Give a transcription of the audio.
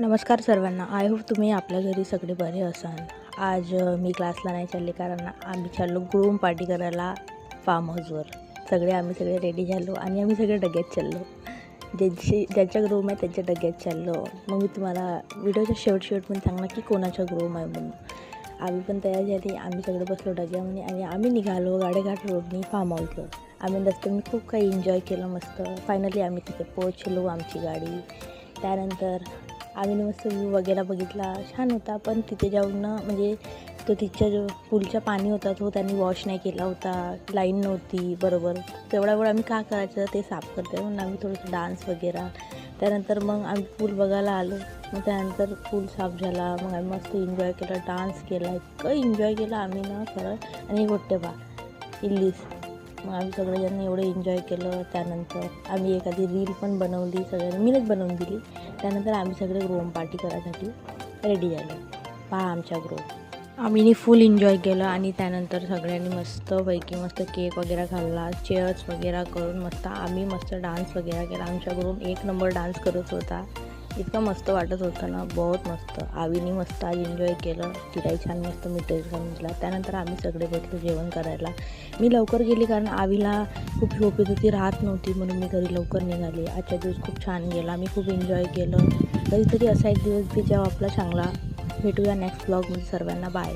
नमस्कार सर्वांना. I hope तुम्ही आपल्या घरी सगळे बरे असाल. आज मी क्लासला नाही चालले कारण आम्ही चाललो ग्रूम पार्टी करायला फार्म हाऊसवर. आम्ही सगळे रेडी झालो आणि आम्ही सगळे डग्यात चाललो. ज्यांच्या ग्रूम आहे त्यांच्या डग्यात चाललो. मग मी तुम्हाला व्हिडिओच्या शेवटमध्ये सांगणार की कोणाच्या ग्रूम आहे म्हणून. आम्ही पण तयार झाली. आम्ही सगळे बसलो डग्यामध्ये आणि आम्ही निघालो गाडेघाट रोडनी फार्म हाऊसवर. आम्ही रस्त्याने खूप काही एन्जॉय केलं मस्त. फायनली आम्ही तिथे पोहोचलो आमची गाडी. त्यानंतर आम्ही मस्त व्ह्यू वगैरे बघितला, छान होता. पण तिथे जाऊन म्हणजे तो तिच्या जो पूलचा पाणी होता तो त्यांनी वॉश नाही केला होता, लाईन नव्हती बरोबर. तेवढा वेळ आम्ही का करायचं ते साफ करते म्हणून आम्ही थोडंसं डान्स वगैरे. त्यानंतर मग आम्ही पूल बघायला आलो. मग त्यानंतर पूल साफ झाला. मग आम्ही मस्त एन्जॉय केला, डान्स केला, इतकं एन्जॉय केलं आम्ही ना खरं. आणि गोट्टे बा इल्लीस मग आम्ही सगळेजण एवढं एन्जॉय केलं. त्यानंतर आम्ही एखादी रील पण बनवली, सगळ्यांनी मीनच बनवून दिली. त्यानंतर आम्ही सगळे ग्रूम पार्टी करायसाठी रेडी झालो. पहा आमच्या ग्रुप आम्ही फुल एन्जॉय केलं. आणि त्यानंतर सगळ्यांनी मस्त केक वगैरे खाल्ला, चेअर्स वगैरे करून मस्त आम्ही मस्त डान्स वगैरे केला. आमच्या ग्रुप एक नंबर डान्स करत होता. इतकं मस्त वाटत होतं ना, बहुत मस्त. आवीने मस्त आज एन्जॉय केलं. तिलाही छान मस्त मिठाई समजला. त्यानंतर आम्ही सगळे बसलो जेवण करायला. मी लवकर गेली कारण आवीला खूप झोप येत होती, राहत नव्हती म्हणून मी घरी लवकर निघाली. आजचा दिवस खूप छान गेला. मी खूप एन्जॉय केलं. कधीतरी असा एक दिवस बी जेव्हा आपला चांगला. भेटूया नेक्स्ट ब्लॉगमध्ये. सर्वांना बाय.